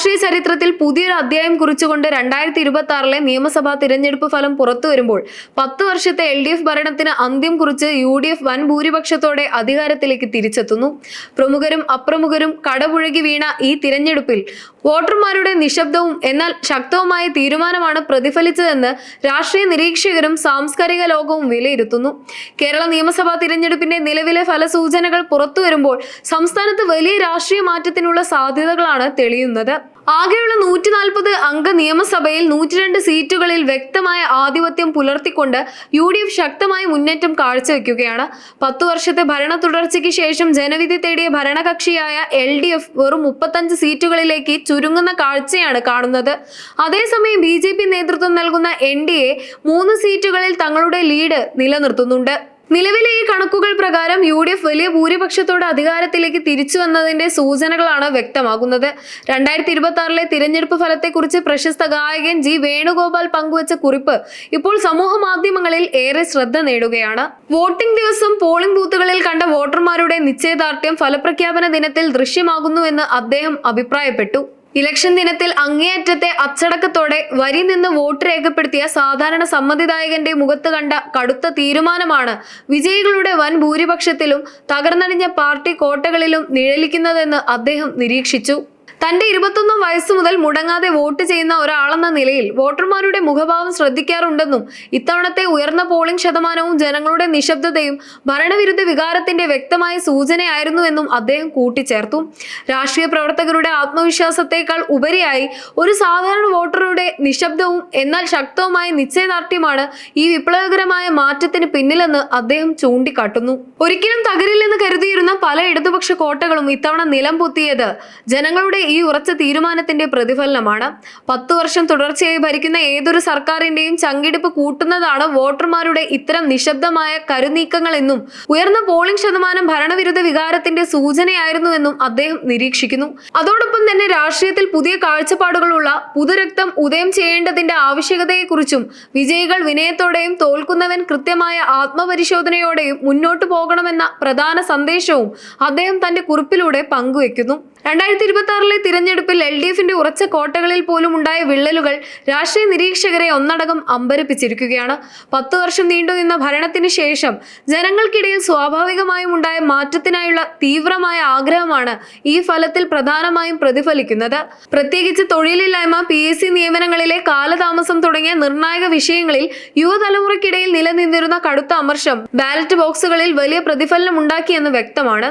രാഷ്ട്രീയ ചരിത്രത്തിൽ പുതിയൊരു അധ്യായം കുറിച്ചുകൊണ്ട് 2026 നിയമസഭാ തിരഞ്ഞെടുപ്പ് ഫലം പുറത്തുവരുമ്പോൾ 10 വർഷത്തെ LDF ഭരണത്തിന് അന്ത്യം കുറിച്ച് UDF വൻ ഭൂരിപക്ഷത്തോടെ അധികാരത്തിലേക്ക് തിരിച്ചെത്തുന്നു. പ്രമുഖരും അപ്രമുഖരും കടപുഴകി വീണ ഈ തിരഞ്ഞെടുപ്പിൽ വോട്ടർമാരുടെ നിശബ്ദവും എന്നാൽ ശക്തവുമായ തീരുമാനമാണ് പ്രതിഫലിച്ചതെന്ന് രാഷ്ട്രീയ നിരീക്ഷകരും സാംസ്കാരിക ലോകവും വിലയിരുത്തുന്നു. കേരള നിയമസഭാ തിരഞ്ഞെടുപ്പിന്റെ നിലവിലെ ഫലസൂചനകൾ പുറത്തുവരുമ്പോൾ സംസ്ഥാനത്ത് വലിയ രാഷ്ട്രീയ മാറ്റത്തിനുള്ള സാധ്യതകളാണ് തെളിയുന്നത്. ആകെയുള്ള 140 അംഗ നിയമസഭയിൽ 102 സീറ്റുകളിൽ വ്യക്തമായ ആധിപത്യം പുലർത്തിക്കൊണ്ട് UDF ശക്തമായ മുന്നേറ്റം കാഴ്ചവെക്കുകയാണ്. 10 വർഷത്തെ ഭരണ തുടർച്ചയ്ക്ക് ശേഷം ജനവിധി തേടിയ ഭരണകക്ഷിയായ LDF വെറും 35 സീറ്റുകളിലേക്ക് ചുരുങ്ങുന്ന കാഴ്ചയാണ് കാണുന്നത്. അതേസമയം BJP നേതൃത്വം നൽകുന്ന NDA 3 സീറ്റുകളിൽ തങ്ങളുടെ ലീഡ് നിലനിർത്തുന്നുണ്ട്. നിലവിലെ ഈ കണക്കുകൾ പ്രകാരം UDF വലിയ ഭൂരിപക്ഷത്തോടെ അധികാരത്തിലേക്ക് തിരിച്ചു വന്നതിന്റെ സൂചനകളാണ് വ്യക്തമാകുന്നത്. 2026 തിരഞ്ഞെടുപ്പ് ഫലത്തെക്കുറിച്ച് പ്രശസ്ത ഗായകൻ G വേണുഗോപാൽ പങ്കുവച്ച കുറിപ്പ് ഇപ്പോൾ സമൂഹ മാധ്യമങ്ങളിൽ ഏറെ ശ്രദ്ധ നേടുകയാണ്. വോട്ടിംഗ് ദിവസം പോളിംഗ് ബൂത്തുകളിൽ കണ്ട വോട്ടർമാരുടെ നിശ്ചയദാർഢ്യം ഫലപ്രഖ്യാപന ദിനത്തിൽ ദൃശ്യമാകുന്നുവെന്ന് അദ്ദേഹം അഭിപ്രായപ്പെട്ടു. ഇലക്ഷൻ ദിനത്തിൽ അങ്ങേയറ്റത്തെ അച്ചടക്കത്തോടെ വരി നിന്ന് വോട്ട് രേഖപ്പെടുത്തിയ സാധാരണ സമ്മതിദായകന്റെ മുഖത്ത് കണ്ട കടുത്ത തീരുമാനമാണ് വിജയികളുടെ വൻ ഭൂരിപക്ഷത്തിലും തകർന്നടിഞ്ഞ പാർട്ടി കോട്ടകളിലും നിഴലിക്കുന്നതെന്ന് അദ്ദേഹം നിരീക്ഷിച്ചു. തന്റെ 21 വയസ്സ് മുതൽ മുടങ്ങാതെ വോട്ട് ചെയ്യുന്ന ഒരാളെന്ന നിലയിൽ വോട്ടർമാരുടെ മുഖഭാവം ശ്രദ്ധിക്കാറുണ്ടെന്നും ഇത്തവണത്തെ ഉയർന്ന പോളിംഗ് ശതമാനവും ജനങ്ങളുടെ നിശബ്ദതയും ഭരണവിരുദ്ധ വികാരത്തിന്റെ വ്യക്തമായ സൂചനയായിരുന്നുവെന്നും അദ്ദേഹം കൂട്ടിച്ചേർത്തു. രാഷ്ട്രീയ പ്രവർത്തകരുടെ ആത്മവിശ്വാസത്തെക്കാൾ ഉപരിയായി ഒരു സാധാരണ വോട്ടറുടെ നിശബ്ദവും എന്നാൽ ശക്തവുമായ നിശ്ചയദാർഢ്യമാണ് ഈ വിപ്ലവകരമായ മാറ്റത്തിന് പിന്നിലെന്ന് അദ്ദേഹം ചൂണ്ടിക്കാട്ടുന്നു. ഒരിക്കലും തകരില്ലെന്ന് കരുതിയിരുന്ന പല ഇടതുപക്ഷ കോട്ടകളും ഇത്തവണ നിലം പൊത്തിയത് ജനങ്ങളുടെ ഈ ഉറച്ച തീരുമാനത്തിന്റെ പ്രതിഫലനമാണ്. 10 വർഷം തുടർച്ചയായി ഭരിക്കുന്ന ഏതൊരു സർക്കാരിന്റെയും ചങ്കിടിപ്പ് കൂട്ടുന്നതാണ് വോട്ടർമാരുടെ ഇത്തരം നിശബ്ദമായ കരുനീക്കങ്ങൾ എന്നും ഉയർന്ന പോളിംഗ് ശതമാനം ഭരണവിരുദ്ധ വികാരത്തിന്റെ സൂചനയായിരുന്നുവെന്നും അദ്ദേഹം നിരീക്ഷിക്കുന്നു. അതോടൊപ്പം തന്നെ രാഷ്ട്രീയത്തിൽ പുതിയ കാഴ്ചപ്പാടുകളുള്ള പുതുരക്തം ഉദയം ചെയ്യേണ്ടതിന്റെ ആവശ്യകതയെക്കുറിച്ചും വിജയികൾ വിനയത്തോടെയും തോൽക്കുന്നവൻ കൃത്യമായ ആത്മപരിശോധനയോടെയും മുന്നോട്ടു പോകണമെന്ന പ്രധാന സന്ദേശവും അദ്ദേഹം തന്റെ കുറിപ്പിലൂടെ പങ്കുവെക്കുന്നു. 2026 തിരഞ്ഞെടുപ്പിൽ LDFന്റെ ഉറച്ച കോട്ടകളിൽ പോലും ഉണ്ടായ വിള്ളലുകൾ രാഷ്ട്രീയ നിരീക്ഷകരെ ഒന്നടങ്കം അമ്പരപ്പിച്ചിരിക്കുകയാണ്. 10 വർഷം നീണ്ടുനിന്ന ഭരണത്തിന് ശേഷം ജനങ്ങൾക്കിടയിൽ സ്വാഭാവികമായും ഉണ്ടായ മാറ്റത്തിനായുള്ള തീവ്രമായ ആഗ്രഹമാണ് ഈ ഫലത്തിൽ പ്രധാനമായും പ്രതിഫലിക്കുന്നത്. പ്രത്യേകിച്ച് തൊഴിലില്ലായ്മ, PSC നിയമനങ്ങളിലെ കാലതാമസം തുടങ്ങിയ നിർണായക വിഷയങ്ങളിൽ യുവതലമുറയ്ക്കിടയിൽ നിലനിന്നിരുന്ന കടുത്ത അമർഷം ബാലറ്റ് ബോക്സുകളിൽ വലിയ പ്രതിഫലനം ഉണ്ടാക്കിയെന്ന് വ്യക്തമാണ്.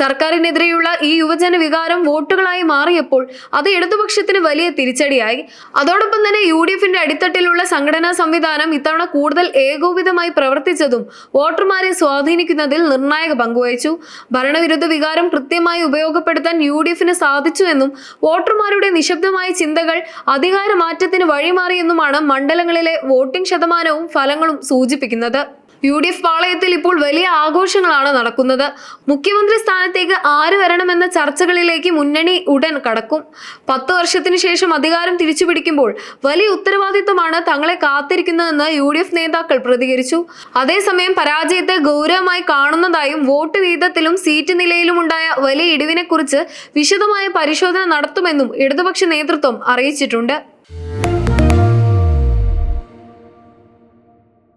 സർക്കാരിനെതിരെയുള്ള ഈ യുവജന വികാരം വോട്ടുകളായി മാറിയപ്പോൾ അത് ഇടതുപക്ഷത്തിന് വലിയ തിരിച്ചടിയായി. അതോടൊപ്പം തന്നെ UDFന്റെ അടിത്തട്ടിലുള്ള സംഘടനാ സംവിധാനം ഇത്തവണ കൂടുതൽ ഏകോപിതമായി പ്രവർത്തിച്ചതും വോട്ടർമാരെ സ്വാധീനിക്കുന്നതിൽ നിർണായക പങ്കുവഹിച്ചു. ഭരണവിരുദ്ധ വികാരം കൃത്യമായി ഉപയോഗപ്പെടുത്താൻ UDFന് സാധിച്ചുവെന്നും വോട്ടർമാരുടെ നിശബ്ദമായ ചിന്തകൾ അധികാര മാറ്റത്തിന് വഴിമാറിയെന്നുമാണ് മണ്ഡലങ്ങളിലെ വോട്ടിംഗ് ശതമാനവും ഫലങ്ങളും സൂചിപ്പിക്കുന്നത്. UDF പാളയത്തിൽ ഇപ്പോൾ വലിയ ആഘോഷങ്ങളാണ് നടക്കുന്നത്. മുഖ്യമന്ത്രി സ്ഥാനത്തേക്ക് ആര് വരണമെന്ന ചർച്ചകളിലേക്ക് മുന്നണി ഉടൻ കടക്കും. 10 വർഷത്തിന് ശേഷം അധികാരം തിരിച്ചുപിടിക്കുമ്പോൾ വലിയ ഉത്തരവാദിത്തമാണ് തങ്ങളെ കാത്തിരിക്കുന്നതെന്ന് UDF നേതാക്കൾ പ്രതികരിച്ചു. അതേസമയം പരാജയത്തെ ഗൗരവമായി കാണുന്നതായും വോട്ട് വീതത്തിലും സീറ്റ് നിലയിലും ഉണ്ടായ വലിയ ഇടിവിനെക്കുറിച്ച് വിശദമായ പരിശോധന നടത്തുമെന്നും ഇടതുപക്ഷ നേതൃത്വം അറിയിച്ചിട്ടുണ്ട്.